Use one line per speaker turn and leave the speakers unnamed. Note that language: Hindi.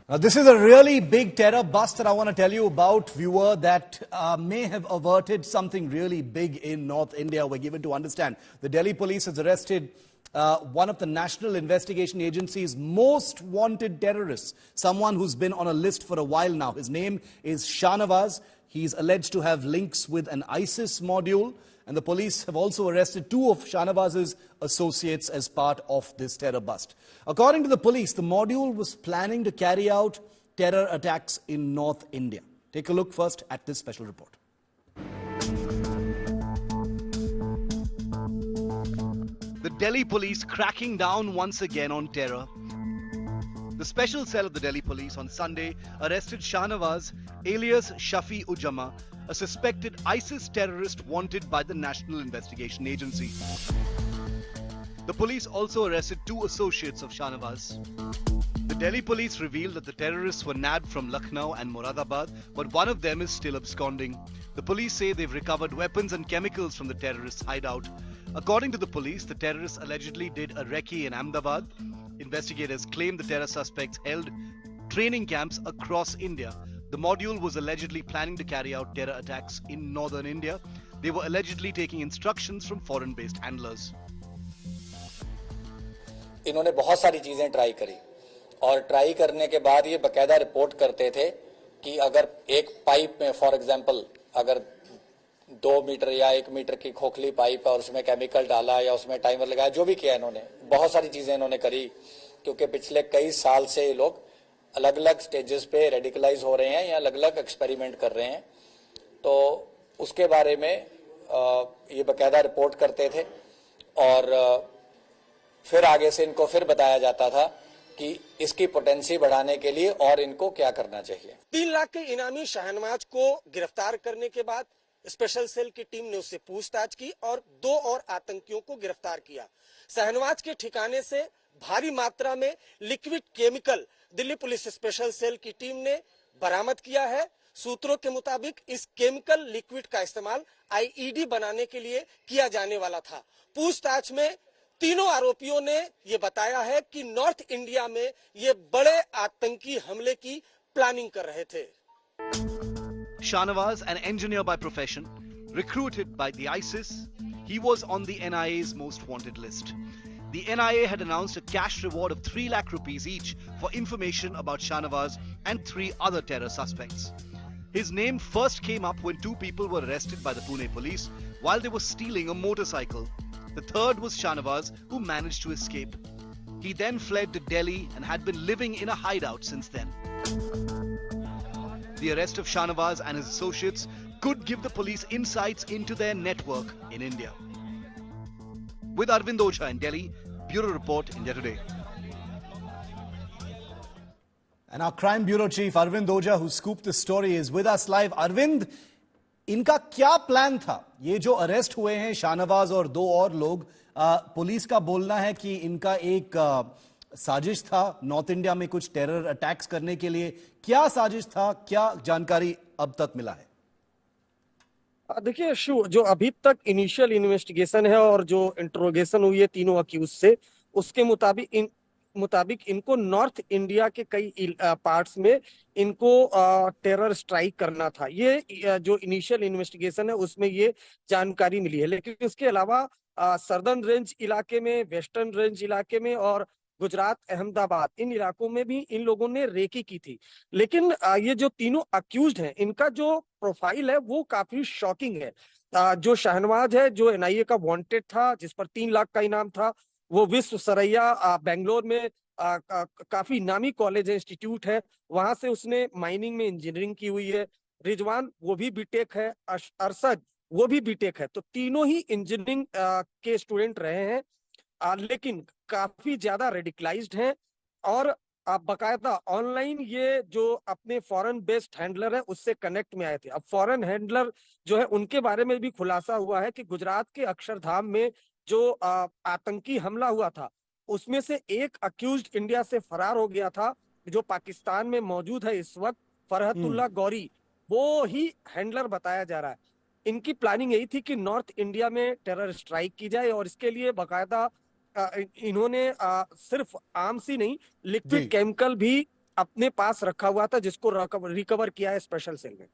This is a really big terror bust that I want to tell you about, viewer, that may have averted something really big in North India. We're given to understand the Delhi police has arrested one of the National Investigation Agency's most wanted terrorists, someone who's been on a list for a while now. His name is Shahnawaz. He's alleged to have links with an ISIS module, and the police have also arrested two of Shahnawaz's associates as part of this terror bust. According to the police, the module was planning to carry out terror attacks in North India. Take a look first at this special report.
The Delhi police cracking down once again on terror. The special cell of the Delhi police on Sunday arrested Shahnawaz, alias Shafi Ujama, a suspected ISIS terrorist wanted by the National Investigation Agency. The police also arrested two associates of Shahnawaz. The Delhi police revealed that the terrorists were nabbed from Lucknow and Moradabad, but one of them is still absconding. The police say they've recovered weapons and chemicals from the terrorists' hideout. According to the police, the terrorists allegedly did a recce in Ahmedabad. Investigators claim the terror suspects held training camps across India. The module was allegedly planning to carry out terror attacks in northern India. They were allegedly taking instructions from foreign-based handlers.
इन्होंने बहुत सारी चीजें ट्राई करी और ट्राई करने के बाद ये बकायदा रिपोर्ट करते थे कि अगर एक पाइप में फॉर एग्जांपल अगर 2 मीटर या 1 मीटर की खोखली पाइप है और उसमें केमिकल डाला या उसमें टाइमर लगाया, जो भी किया इन्होंने, बहुत सारी चीजें इन्होंने करी, क्योंकि पिछले कई साल से ये लोग अलग अलग स्टेजेस पे रेडिकलाइज हो रहे हैं या अलग अलग एक्सपेरिमेंट कर रहे हैं। तो उसके बारे में ये बकायदा रिपोर्ट करते थे और फिर आगे से इनको फिर बताया जाता था कि इसकी पोटेंसी बढ़ाने के लिए और इनको क्या करना चाहिए।
3 लाख के इनामी शाहनवाज को गिरफ्तार करने के बाद स्पेशल सेल की टीम ने उससे पूछताछ की और 2 और आतंकियों को गिरफ्तार किया। शाहनवाज के ठिकाने से भारी मात्रा में liquid chemical Delhi police special cell की टीम ने बरामद किया है। सूत्रों के मुताबिक इस केमिकल लिक्विड का इस्तेमाल आईईडी बनाने के लिए किया जाने वाला था। पूछताछ में तीनों आरोपियों ने ये बताया है कि नॉर्थ इंडिया में ये बड़े आतंकी हमले की प्लानिंग कर रहे थे।
Shahnawaz, an engineer by profession, recruited by the ISIS, he was on the NIA's most wanted list. The NIA had announced a cash reward of 3 lakh rupees each for information about Shahnawaz and 3 other terror suspects. His name first came up when 2 people were arrested by the Pune police while they were stealing a motorcycle. The third was Shahnawaz, who managed to escape. He then fled to Delhi and had been living in a hideout since then. The arrest of Shahnawaz and his associates could give the police insights into their network in India. With Arvind Oja in Delhi, Bureau Report, India Today.
And our Crime Bureau Chief Arvind Oja, who scooped this story, is with us live. Arvind, इनका क्या प्लान था? ये जो अरेस्ट हुए हैं शाहनवाज और 2 और लोग, पुलिस का बोलना है कि इनका एक साजिश था नॉर्थ इंडिया में कुछ टेरर अटैक्स करने के लिए। क्या साजिश था, क्या जानकारी अब तक मिला है?
देखिए शु, जो अभी तक इनिशियल इन्वेस्टिगेशन है और जो इंट्रोगेशन हुई है तीनों अक्यूज से, उसके मुताबिक इनको नॉर्थ इंडिया के कई पार्ट्स में इनको टेरर स्ट्राइक करना था। ये जो इनिशियल इन्वेस्टिगेशन है उसमें ये जानकारी मिली है। लेकिन इसके अलावा सर्दर्न रेंज इलाके में, वेस्टर्न रेंज इलाके में और गुजरात, अहमदाबाद, इन इलाकों में भी इन लोगों ने रेकी की थी। लेकिन ये जो तीनों अक्यूज्ड हैं, इनका जो प्रोफाइल है वो काफी शॉकिंग है। जो शाहनवाज है, जो एनआईए का वांटेड था, जिस पर 3 लाख का इनाम था, वो विश्व सरैया बेंगलोर में काफी नामी कॉलेज है, इंस्टीट्यूट है, वहां से उसने माइनिंग में इंजीनियरिंग की हुई है। रिजवान वो भी बीटेक है, अरशद वो भी बीटेक है। तो तीनों ही इंजीनियरिंग के स्टूडेंट रहे हैं, लेकिन काफी ज्यादा रेडिकलाइज्ड हैं और बाकायदा ऑनलाइन ये जो अपने फॉरेन बेस्ड हैंडलर है उससे कनेक्ट में आए थे। अब फॉरेन हैंडलर जो है उनके बारे में भी खुलासा हुआ है कि गुजरात के अक्षरधाम में जो आतंकी हमला हुआ था उसमें से एक अक्यूज्ड इंडिया से फरार हो गया था, जो पाकिस्तान में मौजूद है इस वक्त, फरहतुल्लाह गौरी, वो ही हैंडलर बताया जा रहा है। इनकी प्लानिंग यही थी कि नॉर्थ इंडिया में टेरर स्ट्राइक की जाए और इसके लिए बाकायदा इन्होंने सिर्फ आर्म्स ही नहीं, लिक्विड केमिकल भी अपने पास रखा हुआ था, जिसको रिकवर किया है स्पेशल सेल में।